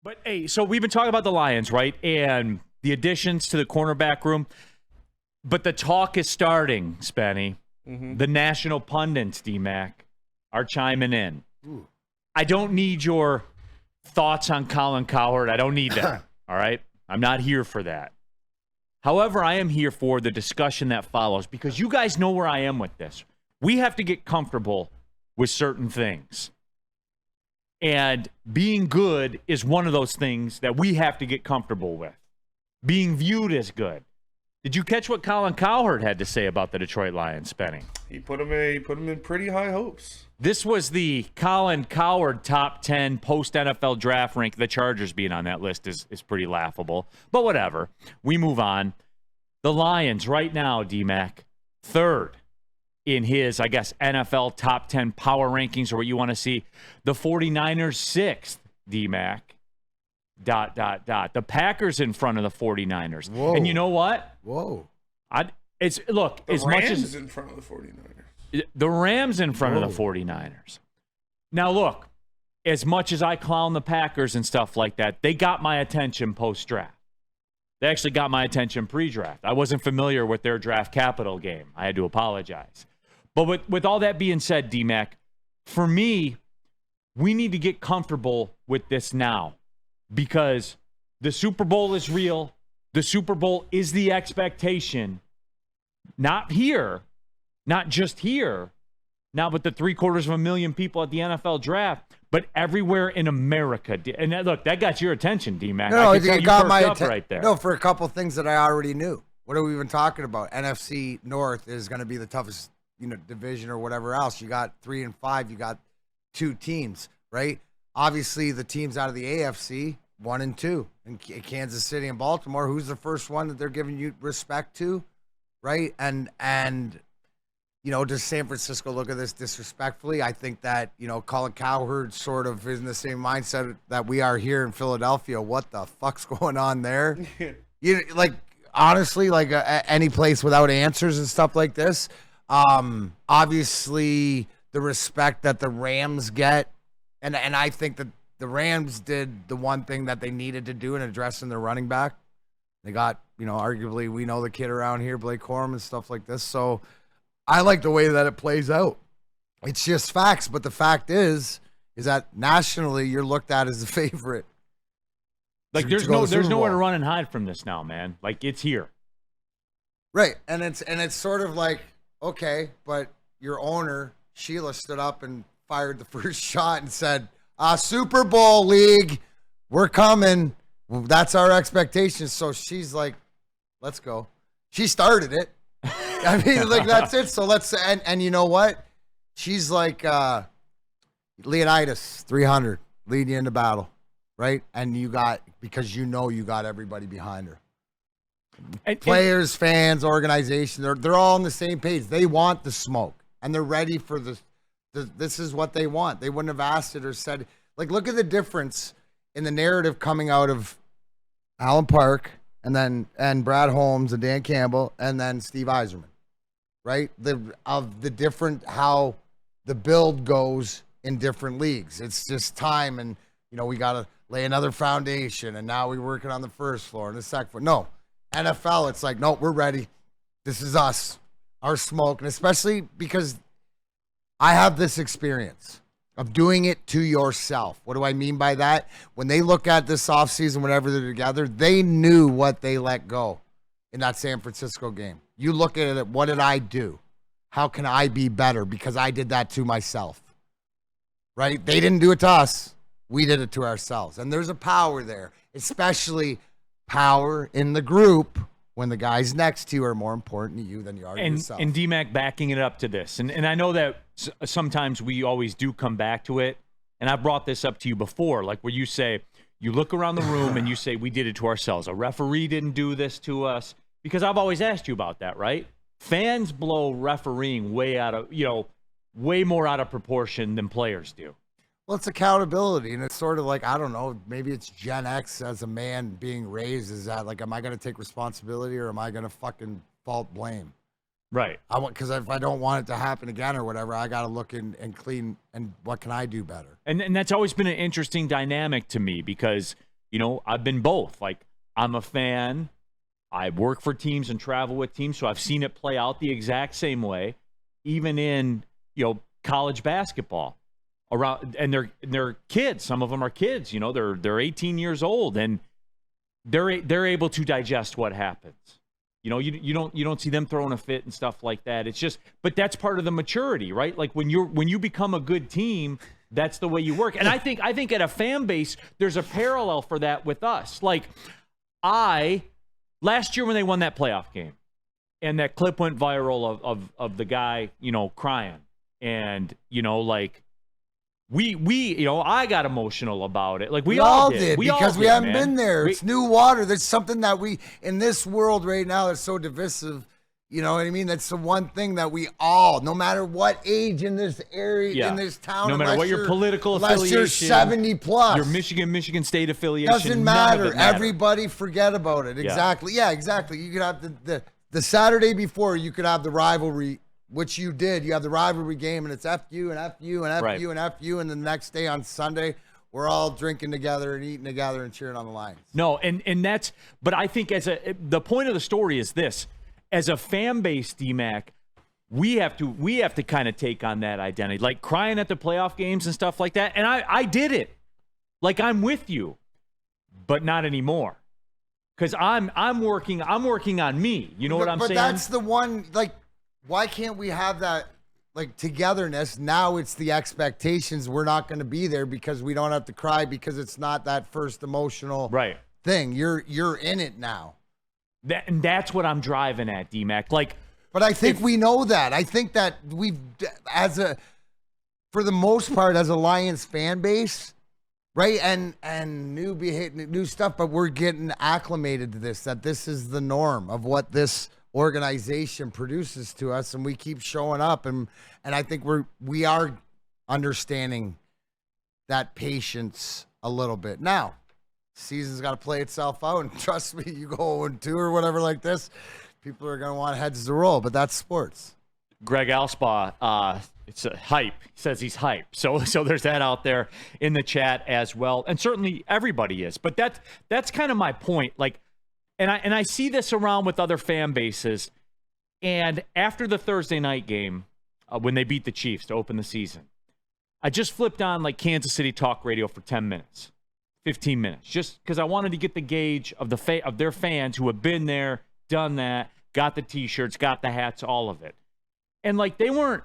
But, hey, so we've been talking about the Lions, right? And the additions to the cornerback room. But the talk is starting, Spenny. Mm-hmm. The national pundits, D-Mac, are chiming in. Ooh. I don't need your thoughts on Colin Cowherd. I don't need that, all right? I'm not here for that. However, I am here for the discussion that follows because you guys know where I am with this. We have to get comfortable with certain things. And being good is one of those things that we have to get comfortable with. Being viewed as good. Did you catch what Colin Cowherd had to say about the Detroit Lions, Spenny? He put him in pretty high hopes. This was the Colin Cowherd top 10 post-NFL draft rank. The Chargers being on that list is pretty laughable. But whatever. We move on. The Lions right now, D-Mac, third in his, I guess, NFL top 10 power rankings or what you want to see. The 49ers sixth, D-Mac. ... The Packers in front of the 49ers. Whoa. And you know what? Whoa. The Rams in front of the 49ers. The Rams in front of the 49ers. Now, look, as much as I clown the Packers and stuff like that, they got my attention post-draft. They actually got my attention pre-draft. I wasn't familiar with their draft capital game. I had to apologize. But with all that being said, D-Mac, for me, we need to get comfortable with this now because the Super Bowl is real. The Super Bowl is the expectation. Not here, not just here, now with the 750,000 people at the NFL draft, but everywhere in America. And look, that got your attention, D-Mac. No, it got my attention right there. No, for a couple things that I already knew. What are we even talking about? NFC North is going to be the toughest, division or whatever else. You got 3 and 5. You got 2 teams, right? Obviously, the teams out of the AFC, 1 and 2, in Kansas City and Baltimore. Who's the first one that they're giving you respect to, right? And does San Francisco look at this disrespectfully? I think that, Colin Cowherd sort of is in the same mindset that we are here in Philadelphia. What the fuck's going on there? Honestly, any place without answers and stuff like this. Obviously, the respect that the Rams get, and I think that the Rams did the one thing that they needed to do in addressing their running back. They got, arguably, we know the kid around here, Blake Corum and stuff like this. So I like the way that it plays out. It's just facts, but the fact is that nationally you're looked at as the favorite. There's nowhere to run and hide from this now, man. It's here. Right. And it's sort of like, okay, but your owner, Sheila, stood up and fired the first shot and said, Super Bowl league, we're coming. Well, that's our expectation. So she's like, let's go. She started it. I mean, that's it. So and you know what? She's like Leonidas, 300, lead you into battle, right? And because you got everybody behind her. Players, fans, organization, they're all on the same page. They want the smoke, and they're ready for this is what they want. They wouldn't have asked it or said, look at the difference in the narrative coming out of Alan Park and Brad Holmes and Dan Campbell and then Steve Yzerman, right? The different how the build goes in different leagues. It's just time, and we got to lay another foundation, and now we're working on the first floor and the second floor. No, NFL, it's like, no, we're ready. This is us, our smoke, and especially because I have this experience of doing it to yourself. What do I mean by that? When they look at this offseason, whenever they're together, they knew what they let go in that San Francisco game. You look at it, what did I do? How can I be better? Because I did that to myself, right? They didn't do it to us. We did it to ourselves. And there's a power there, especially power in the group when the guys next to you are more important to you than you are to yourself. And D-Mac backing it up to this. And I know that sometimes we always do come back to it. And I brought this up to you before, where you say, you look around the room and you say, we did it to ourselves. A referee didn't do this to us. Because I've always asked you about that, right? Fans blow refereeing way more out of proportion than players do. Well, it's accountability, and it's sort of like, I don't know, maybe it's Gen X as a man being raised. Is that am I going to take responsibility or am I going to fucking fault blame? Right. Because if I don't want it to happen again or whatever, I got to look and clean, and what can I do better? And that's always been an interesting dynamic to me because I've been both. Like, I'm a fan. I work for teams and travel with teams, so I've seen it play out the exact same way, even in, college basketball. And they're kids. Some of them are kids. They're 18 years old, and they're able to digest what happens. You don't see them throwing a fit and stuff like that. It's just, but that's part of the maturity, right? Like when you become a good team, that's the way you work. And I think at a fan base, there's a parallel for that with us. Like last year when they won that playoff game, and that clip went viral of the guy, crying, and I got emotional about it. Like we all did. Because we haven't been there. It's new water. There's something that in this world right now that's so divisive. You know what I mean? That's the one thing that we all, no matter what age in this area, in this town, no matter what your political affiliation, unless you're 70 plus, your Michigan State affiliation, doesn't matter. Everybody forget about it. Exactly. Yeah, exactly. You could have the Saturday before, you could have the rivalry, which you did. You have the rivalry game, and it's FU and FU and FU and FU, and the next day on Sunday, we're all drinking together and eating together and cheering on the Lions. No, and that's. But I think the point of the story is this: as a fan base, D-Mac, we have to kind of take on that identity, like crying at the playoff games and stuff like that. And I did it. Like, I'm with you, but not anymore. Because I'm working on me. You know what I'm saying? But that's the one, like, why can't we have that, like, togetherness? Now it's the expectations. We're not going to be there because we don't have to cry because it's not that first emotional thing. You're in it now. And that's what I'm driving at, D-Mac. Like, but I think we know that. I think that for the most part, as a Lions fan base, right, and new stuff, but we're getting acclimated to this, that this is the norm of what this organization produces to us, and we keep showing up, and I think we are understanding that patience a little bit. Now, season's got to play itself out, and trust me, you go 0-2 or whatever like this, people are going to want heads to roll, but that's sports. Greg Alspaugh, it's a hype. He says he's hype. So there's that out there in the chat as well, and certainly everybody is. But that's kind of my point. Like, and I see this around with other fan bases. And after the Thursday night game, when they beat the Chiefs to open the season, I just flipped on like Kansas City talk radio for 10 minutes, 15 minutes, just because I wanted to get the gauge of of their fans who have been there, done that, got the T-shirts, got the hats, all of it. And like they weren't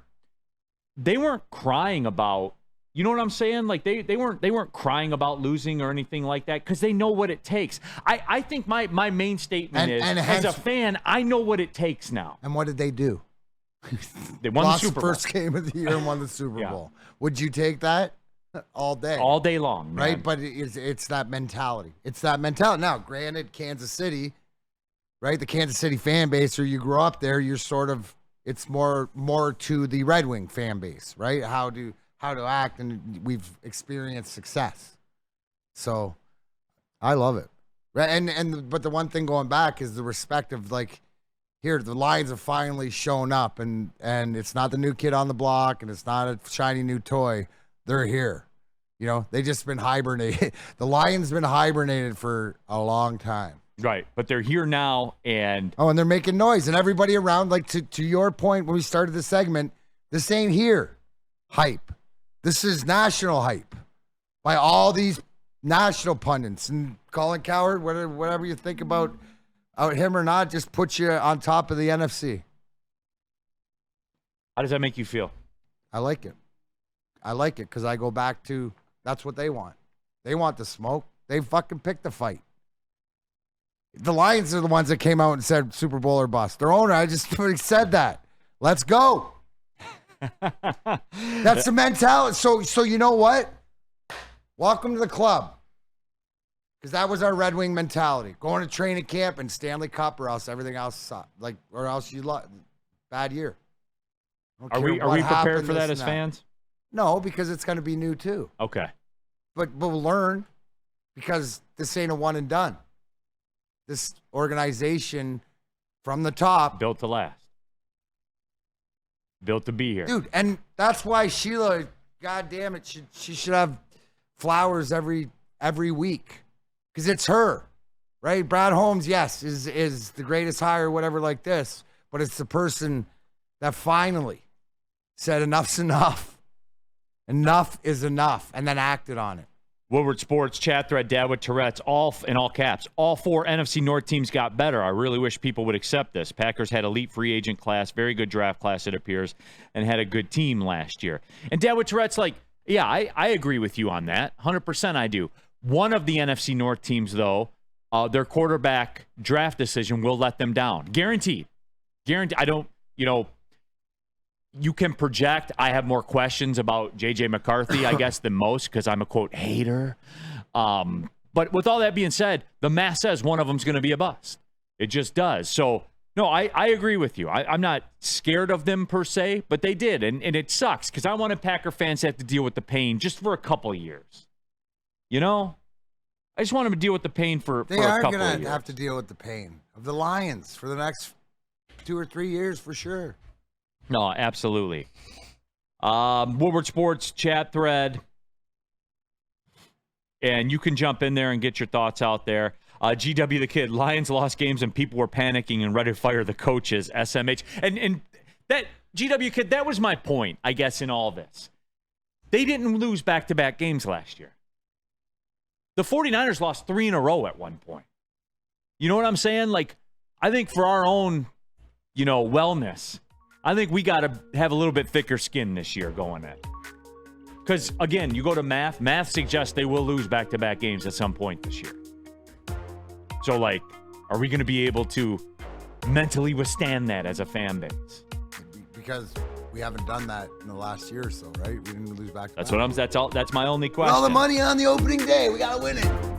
crying about, you know what I'm saying? Like they weren't crying about losing or anything like that because they know what it takes. I think my main statement is, as a fan, I know what it takes now. And what did they do? They won the Super Bowl. First game of the year and won the Super Bowl. Would you take that? All day. All day long, man. Right? But it's that mentality. It's that mentality. Now, granted, Kansas City, right? The Kansas City fan base, or you grew up there, you're sort of, it's more to the Red Wing fan base, right? How to act, and we've experienced success. So I love it. Right? But the one thing going back is the respect of, like, here, the Lions have finally shown up, and it's not the new kid on the block, and it's not a shiny new toy. They're here. You know, they just been hibernated. The Lions been hibernated for a long time. Right, but they're here now, and they're making noise, and everybody around, like, to your point when we started the segment, this ain't here hype. This is national hype by all these national pundits. And Colin Cowherd, whatever you think about him or not, just puts you on top of the NFC. How does that make you feel? I like it. I like it because I go back to, that's what they want. They want the smoke. They fucking picked the fight. The Lions are the ones that came out and said Super Bowl or bust. Their owner, I just said that. Let's go. That's the mentality. So you know what? Welcome to the club. Because that was our Red Wing mentality. Going to training camp and Stanley Cup, or else everything else sucked. Like, or else you bad year. Are we prepared for that as fans? No, because it's going to be new too. Okay. But we'll learn, because this ain't a one and done. This organization from the top, built to last. Built to be here. Dude, and that's why Sheila, God damn it, she should have flowers every week. because it's her, right? Brad Holmes, yes, is the greatest hire, whatever like this, but it's the person that finally said enough's enough. Enough is enough, and then acted on it. Woodward Sports chat thread, Dad with Tourette's, all in all caps. All 4 NFC North teams got better. I really wish people would accept this. Packers had elite free agent class, very good draft class, it appears, and had a good team last year. And Dad with Tourette's like, yeah, I agree with you on that. 100% I do. One of the NFC North teams, though, their quarterback draft decision will let them down. Guaranteed. I don't, you can project. I have more questions about J.J. McCarthy, I guess, than most because I'm a, quote, hater. But with all that being said, the math says one of them's going to be a bust. It just does. So, no, I agree with you. I'm not scared of them per se, but they did. And it sucks because I wanted Packer fans to have to deal with the pain just for a couple of years. I just want them to deal with the pain for a couple of years. They are going to have to deal with the pain of the Lions for the next 2 or 3 years for sure. No, absolutely. Woodward Sports chat thread. And you can jump in there and get your thoughts out there. GW the Kid, Lions lost games and people were panicking and ready to fire the coaches, SMH. And that, GW Kid, that was my point, I guess, in all this. They didn't lose back-to-back games last year. The 49ers lost 3 in a row at one point. You know what I'm saying? Like, I think for our own, wellness, I think we got to have a little bit thicker skin this year going in. Because, again, you go to math. Math suggests they will lose back-to-back games at some point this year. So, are we going to be able to mentally withstand that as a fan base? Because we haven't done that in the last year or so, right? We didn't lose back-to-back. That's my only question. All the money on the opening day. We got to win it.